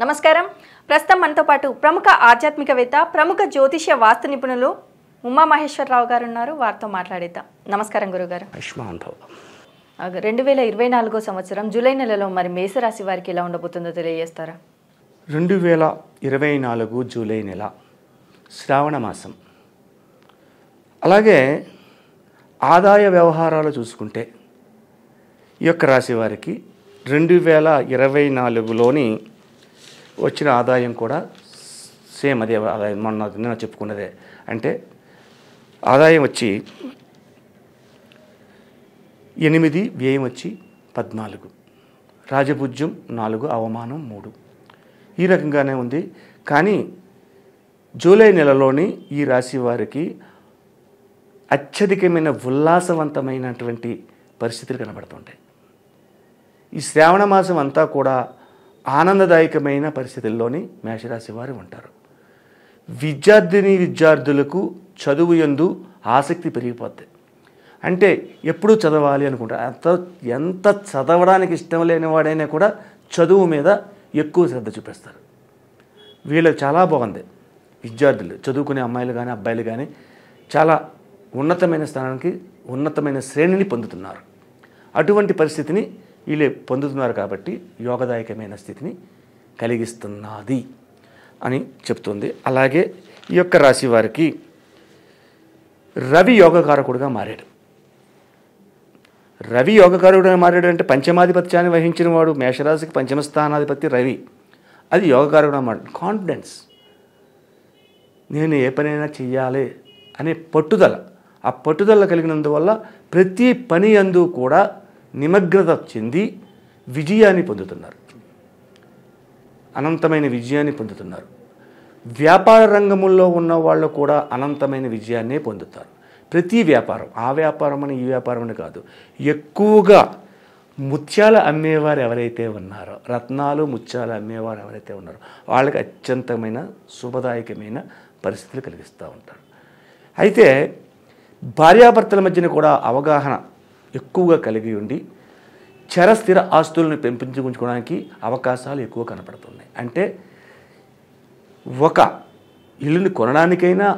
నమస్కారం. ప్రస్తుతం మనతో పాటు ప్రముఖ ఆధ్యాత్మికవేత్త, ప్రముఖ జ్యోతిష్య వాస్తు నిపుణులు ఉమామహేశ్వరరావు గారు ఉన్నారు. వారితో మాట్లాడేద్దాం. నమస్కారం గురుగారు. 2024 సంవత్సరం జూలై నెలలో మరి మేషరాశి వారికి ఎలా ఉండబోతుందో తెలియజేస్తారా? 2024 జూలై నెల శ్రావణ మాసం. అలాగే ఆదాయ వ్యవహారాలు చూసుకుంటే ఈ యొక్క రాశి వారికి 2024లోని వచ్చిన ఆదాయం కూడా సేమ్ అదే ఆదాయం, మొన్న చెప్పుకున్నదే. అంటే ఆదాయం వచ్చి 8, వ్యయం వచ్చి 14, రాజపూజ్యం 4, అవమానం 3. ఈ రకంగానే ఉంది. కానీ జూలై నెలలోని ఈ రాశి వారికి అత్యధికమైన ఉల్లాసవంతమైనటువంటి పరిస్థితులు కనబడుతుంటాయి. ఈ శ్రావణ మాసం అంతా కూడా ఆనందదాయకమైన పరిస్థితుల్లోని మేషరాశి వారు ఉంటారు. విద్యార్థులకు చదువు యందు ఆసక్తి పెరిగిపోద్ది. అంటే ఎప్పుడూ చదవాలి అనుకుంటారు. ఎంత చదవడానికి ఇష్టం లేని వాడైనా కూడా చదువు మీద ఎక్కువ శ్రద్ధ చూపిస్తారు. వీళ్ళకి చాలా బాగుంది. విద్యార్థులు, చదువుకునే అమ్మాయిలు కానీ అబ్బాయిలు కానీ చాలా ఉన్నతమైన స్థానానికి, ఉన్నతమైన శ్రేణిని పొందుతున్నారు. అటువంటి పరిస్థితిని వీళ్ళు పొందుతున్నారు కాబట్టి యోగదాయకమైన స్థితిని కలిగిస్తున్నది అని చెప్తుంది. అలాగే ఈ యొక్క రాశి వారికి రవి యోగకారకుడుగా మారాడు. రవి యోగకారకుడుగా మారాడు అంటే పంచమాధిపత్యాన్ని వహించిన వాడు, మేషరాశికి పంచమ స్థానాధిపతి రవి. అది యోగకారకుడుగా మారాడు. కాన్ఫిడెన్స్, నేను ఏ పనైనా చెయ్యాలి అనే పట్టుదల, ఆ పట్టుదల కలిగినందువల్ల ప్రతి పని యందు కూడా నిమగ్నత చెంది విజయాన్ని పొందుతున్నారు. అనంతమైన విజయాన్ని పొందుతున్నారు. వ్యాపార రంగంలో ఉన్న వాళ్ళు కూడా అనంతమైన విజయాన్నే పొందుతారు. ప్రతి వ్యాపారం, ఆ వ్యాపారం అని ఈ వ్యాపారం అని కాదు, ఎక్కువగా ముత్యాలు అమ్మేవారు ఎవరైతే ఉన్నారో, రత్నాలు ముత్యాలు అమ్మేవారు ఎవరైతే ఉన్నారో వాళ్ళకి అత్యంతమైన శుభదాయకమైన పరిస్థితులు కలిగిస్తూ ఉంటారు. అయితే భార్యాభర్తల మధ్యన కూడా అవగాహన ఎక్కువగా కలిగి ఉండి చరస్థిర ఆస్తులను పెంపొందించుకోవడానికి అవకాశాలు ఎక్కువ కనపడుతున్నాయి. అంటే ఒక ఇల్లుని కొనడానికైనా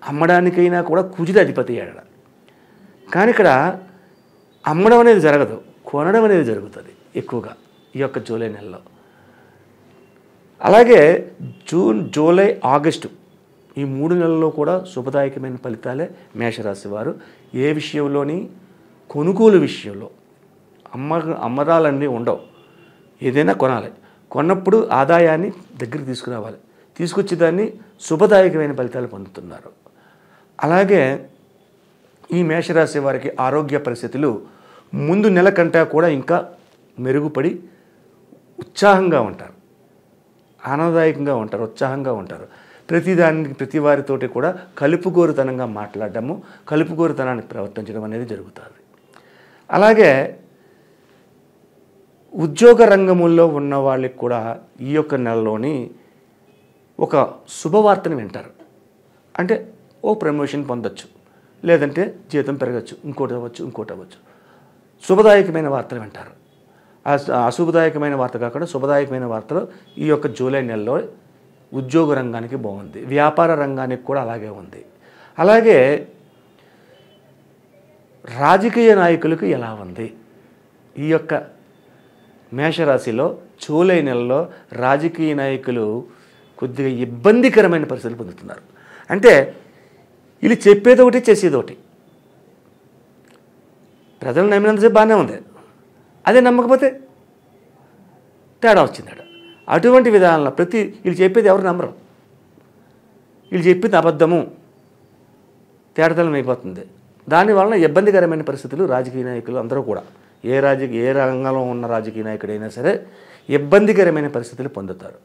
అమ్మడానికైనా కూడా కుజుడు అధిపతి అయ్యాడు. కానీ ఇక్కడ అమ్మడం అనేది జరగదు, కొనడం అనేది జరుగుతుంది ఎక్కువగా ఈ యొక్క జూలై నెలలో. అలాగే జూన్, జూలై, ఆగస్టు ఈ 3 నెలల్లో కూడా శుభదాయకమైన ఫలితాలే మేషరాశి వారు. ఏ విషయంలోని కొనుగోలు విషయంలో అమ్మరాలన్నీ ఉండవు. ఏదైనా కొనాలి, కొన్నప్పుడు ఆదాయాన్ని దగ్గరికి తీసుకురావాలి, తీసుకొచ్చి దాన్ని శుభదాయకమైన ఫలితాలు పొందుతున్నారు. అలాగే ఈ మేషరాశి వారికి ఆరోగ్య పరిస్థితులు ముందు నెల కంటే కూడా ఇంకా మెరుగుపడి ఉత్సాహంగా ఉంటారు, ఆనందదాయకంగా ఉంటారు, ఉత్సాహంగా ఉంటారు. ప్రతి వారితోటి కూడా కలుపుగోరుతనంగా మాట్లాడడము, కలుపుగోరుతనానికి ప్రవర్తించడం అనేది జరుగుతుంది. అలాగే ఉద్యోగ రంగముల్లో ఉన్న వాళ్ళకి కూడా ఈ యొక్క నెలలోని ఒక శుభవార్తను వింటారు. అంటే ఓ ప్రమోషన్ పొందొచ్చు, లేదంటే జీతం పెరగచ్చు, ఇంకోటి అవ్వచ్చు. శుభదాయకమైన వార్తలు వింటారు. అశుభదాయకమైన వార్త కాకుండా శుభదాయకమైన వార్తలు ఈ యొక్క జూలై నెలలో ఉద్యోగ రంగానికి బాగుంది, వ్యాపార రంగానికి కూడా అలాగే ఉంది. అలాగే రాజకీయ నాయకులకు ఎలా ఉంది? ఈ యొక్క మేషరాశిలో జూలై నెలలో రాజకీయ నాయకులు కొద్దిగా ఇబ్బందికరమైన పరిస్థితులు పొందుతున్నారు. అంటే వీళ్ళు చెప్పేది ఒకటి, చేసేది ఒకటి. ప్రజలు నమ్మినంతసేపు బాగానే ఉంది, అదే నమ్మకపోతే తేడా వచ్చింది. అటువంటి విధానంలో వీళ్ళు చెప్పేది ఎవరు నమ్మరు. వీళ్ళు చెప్పింది అబద్ధము, తేడతలం అయిపోతుంది. దానివలన ఇబ్బందికరమైన పరిస్థితులు రాజకీయ నాయకులు అందరూ కూడా, ఏ రంగంలో ఉన్న రాజకీయ నాయకుడైనా సరే ఇబ్బందికరమైన పరిస్థితులు పొందుతారు.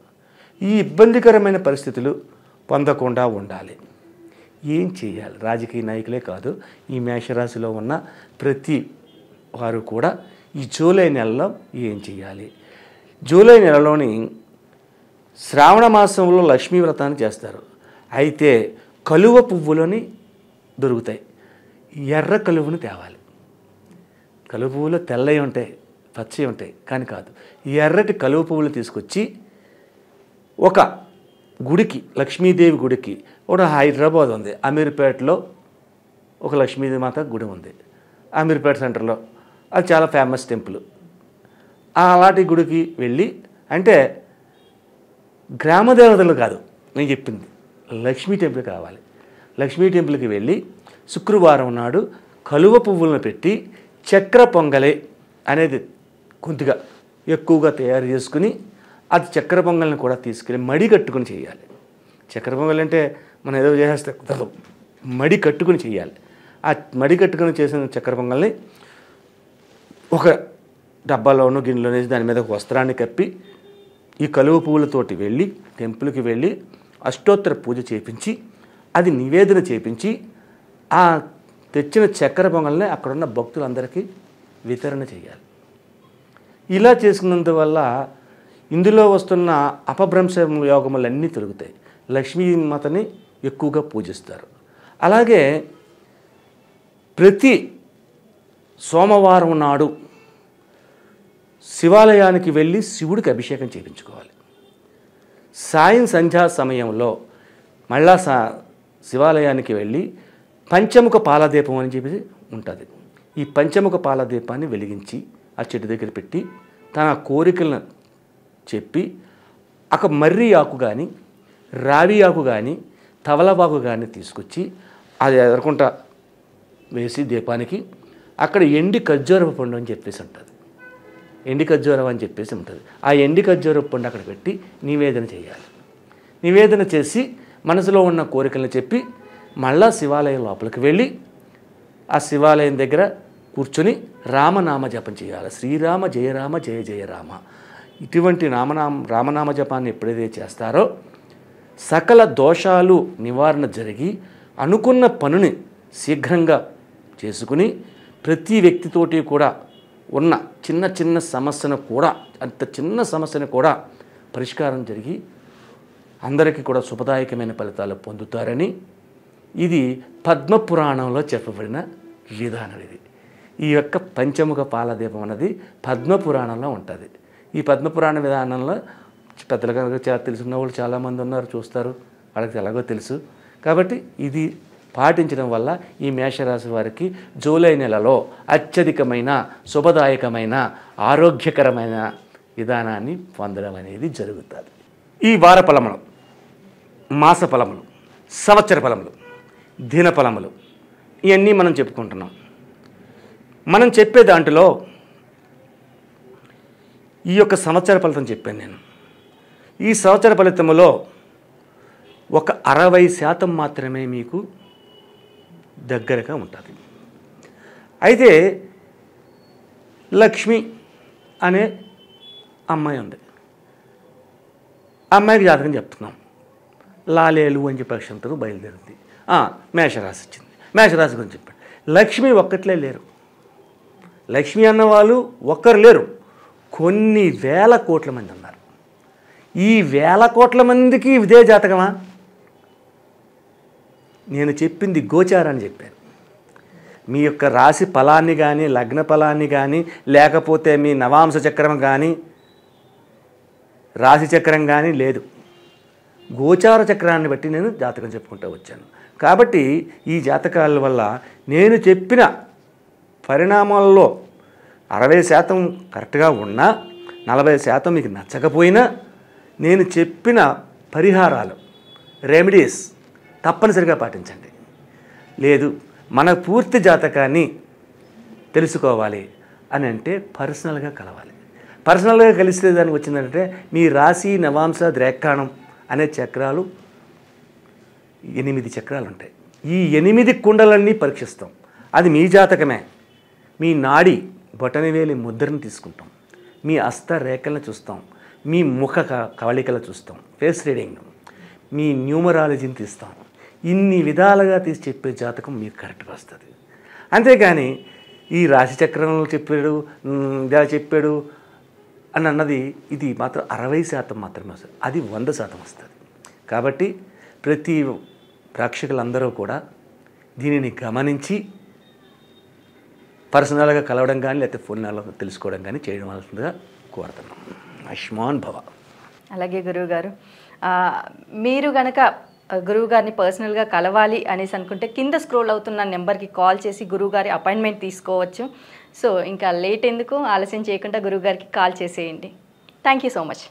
ఈ ఇబ్బందికరమైన పరిస్థితులు పొందకుండా ఉండాలి. ఏం చేయాలి? రాజకీయ నాయకులే కాదు, ఈ మేషరాశిలో ఉన్న ప్రతి వారు కూడా ఈ జూలై నెలలో ఏం చేయాలి? జూలై నెలలోని శ్రావణ మాసంలో లక్ష్మీ వ్రతాన్ని చేస్తారు. అయితే కలువ పువ్వులని దొరుకుతాయి, ఎర్ర కలువను తేవాలి. కలువ పువ్వులు తెల్లవి ఉంటాయి, పచ్చవి ఉంటాయి, కానీ కాదు, ఎర్రటి కలువ పువ్వులు తీసుకొచ్చి ఒక గుడికి, లక్ష్మీదేవి గుడికి, ఒక హైదరాబాద్ ఉంది, అమీర్పేటలో ఒక లక్ష్మీదేవి మాత గుడి ఉంది, అమీర్పేట సెంటర్లో. అది చాలా ఫేమస్ టెంపుల్. అలాంటి గుడికి వెళ్ళి, అంటే గ్రామ దేవతలు కాదు నేను చెప్పింది, లక్ష్మీ టెంపుల్ కావాలి. లక్ష్మీ టెంపుల్కి వెళ్ళి శుక్రవారం నాడు కలువ పువ్వులను పెట్టి చక్ర పొంగలే అనేది కొద్దిగా ఎక్కువగా తయారు చేసుకుని, అది చక్కెర పొంగల్ని కూడా తీసుకెళ్ళి మడి కట్టుకుని చేయాలి. చక్కెర పొంగల్ అంటే మనం ఏదో చేసేస్తే కుదరదు, మడి కట్టుకుని చేయాలి. ఆ మడి కట్టుకుని చేసిన చక్కెర పొంగల్ని ఒక డబ్బాలోనూ గిన్నెలో వేసి దాని మీద ఒక వస్త్రాన్ని కప్పి ఈ కలువ పువ్వులతోటి వెళ్ళి టెంపుల్కి వెళ్ళి అష్టోత్తర పూజ చేపించి అది నివేదన చేపించి ఆ తెచ్చిన చక్కెర పొంగల్ని అక్కడున్న భక్తులందరికీ వితరణ చేయాలి. ఇలా చేసుకున్నందువల్ల ఇందులో వస్తున్న అపభ్రంశ యోగములన్నీ తొలుగుతాయి. లక్ష్మీమాతని ఎక్కువగా పూజిస్తారు. అలాగే ప్రతి సోమవారం నాడు శివాలయానికి వెళ్ళి శివుడికి అభిషేకం చేయించుకోవాలి. సంధ్యా సమయంలో మళ్ళా శివాలయానికి వెళ్ళి పంచముఖ పాలదీపం అని చెప్పి ఉంటుంది. ఈ పంచముఖ పాలదీపాన్ని వెలిగించి ఆ చెట్టు దగ్గర పెట్టి తన కోరికలను చెప్పి ఒక మర్రి ఆకు కానీ, రావి ఆకు కానీ, తవలపాకు కానీ తీసుకొచ్చి అది ఎదుర్కొంటా వేసి దీపానికి అక్కడ ఎండి ఖర్జూరపు పండు అని చెప్పేసి ఉంటుంది. ఎండి ఖర్జూరం అని చెప్పేసి ఉంటుంది. ఆ ఎండి ఖర్జూరపు పండు అక్కడ పెట్టి నివేదన చేయాలి. నివేదన చేసి మనసులో ఉన్న కోరికలను చెప్పి మళ్ళా శివాలయం లోపలికి వెళ్ళి ఆ శివాలయం దగ్గర కూర్చొని రామనామ జపం చేయాలి. శ్రీరామ జయ రామ జయ జయ రామ. ఇటువంటి రామనామ జపాన్ని ఎప్పుడైతే చేస్తారో సకల దోషాలు నివారణ జరిగి అనుకున్న పనుని శీఘ్రంగా చేసుకుని ప్రతి వ్యక్తితోటి కూడా ఉన్న చిన్న చిన్న సమస్యను కూడా, అంత చిన్న సమస్యను కూడా పరిష్కారం జరిగి అందరికీ కూడా శుభదాయకమైన ఫలితాలు పొందుతారని ఇది పద్మపురాణంలో చెప్పబడిన విధానం. ఈ యొక్క పంచముఖ పాలదీపం అన్నది పద్మపురాణంలో ఉంటుంది. ఈ పద్మపురాణ విధానంలో పెద్దలుగా తెలుసున్న వాళ్ళు చాలామంది ఉన్నారు, చూస్తారు, వాళ్ళకి ఎలాగో తెలుసు. కాబట్టి ఇది పాటించడం వల్ల ఈ మేషరాశి వారికి జూలై నెలలో అత్యధికమైన శుభదాయకమైన ఆరోగ్యకరమైన విధానాన్ని పొందడం అనేది జరుగుతుంది. ఈ వార ఫలములు, మాస ఫలములు, సంవత్సర ఫలములు, దిన ఫలములు ఇవన్నీ మనం చెప్పుకుంటున్నాం. మనం చెప్పే దాంట్లో ఈ యొక్క సంవత్సర ఫలితం చెప్పాను నేను. ఈ సంవత్సర ఫలితములో ఒక 60% మాత్రమే మీకు దగ్గరగా ఉంటుంది. అయితే లక్ష్మి అనే అమ్మాయి ఉంది. అమ్మాయికి జాతకం చెప్తున్నాం. లాలేలు అని చెప్పి అక్షంతరం బయలుదేరింది. మేషరాశి వచ్చింది. మేషరాశి గురించి చెప్పాడు. లక్ష్మి ఒక్కట్లే లేరు. లక్ష్మి అన్నవాళ్ళు ఒక్కరు లేరు, కొన్ని వేల కోట్ల మంది ఉన్నారు. ఈ వేల కోట్ల మందికి ఇదే జాతకమా? నేను చెప్పింది గోచారాన్ని చెప్పాను. మీ యొక్క రాశి ఫలాన్ని కానీ, లగ్న ఫలాన్ని కానీ, లేకపోతే మీ నవాంశ చక్రం కానీ, రాశి చక్రం కానీ లేదు. గోచార చక్రాన్ని బట్టి నేను జాతకం చెప్పుకుంటూ వచ్చాను. కాబట్టి ఈ జాతకాల వల్ల నేను చెప్పిన పరిణామాల్లో 60% కరెక్ట్గా ఉన్నా, 40% మీకు నచ్చకపోయినా, నేను చెప్పిన పరిహారాలు, రెమెడీస్ తప్పనిసరిగా పాటించండి. లేదు మన పూర్తి జాతకాన్ని తెలుసుకోవాలి అని అంటే పర్సనల్గా కలవాలి. పర్సనల్గా కలిస్తే దానికి వచ్చిందంటే మీ రాశి, నవాంశ, ద్రేక్కాణం అనే చక్రాలు 8 చక్రాలు ఉంటాయి. ఈ 8 కుండలన్నీ పరీక్షిస్తాం. అది మీ జాతకమే. మీ నాడి బొటనవేలి ముద్రను తీసుకుంటాం, మీ హస్త రేఖలను చూస్తాం, మీ ముఖ కవళికలు చూస్తాం, ఫేస్ రీడింగ్, మీ న్యూమరాలజీని తీస్తాం. ఇన్ని విధాలుగా తీసి చెప్పే జాతకం మీకు కరెక్ట్గా వస్తుంది. అంతేకాని ఈ రాశి చక్రంలో చెప్పాడు, ఇలా చెప్పాడు అని అన్నది ఇది మాత్రం 60% మాత్రమే వస్తుంది. అది 100% వస్తుంది. కాబట్టి ప్రతి ప్రేక్షకులందరూ కూడా దీనిని గమనించి పర్సనల్గా కలవడం కానీ, లేకపోతే ఫోన్లో తెలుసుకోవడం కానీ చేయడం వలసిందిగా కోరుతున్నాం. ఆయుష్మాన్ భవ. అలాగే గురువుగారు, మీరు గనక గురువు గారిని పర్సనల్గా కలవాలి అనేసి అనుకుంటే కింద స్క్రోల్ అవుతున్న నెంబర్కి కాల్ చేసి గురువుగారి అపాయింట్మెంట్ తీసుకోవచ్చు. సో ఇంకా లేట్ ఎందుకు, ఆలస్యం చేయకుండా గురువుగారికి కాల్ చేసేయండి. Thank you so much.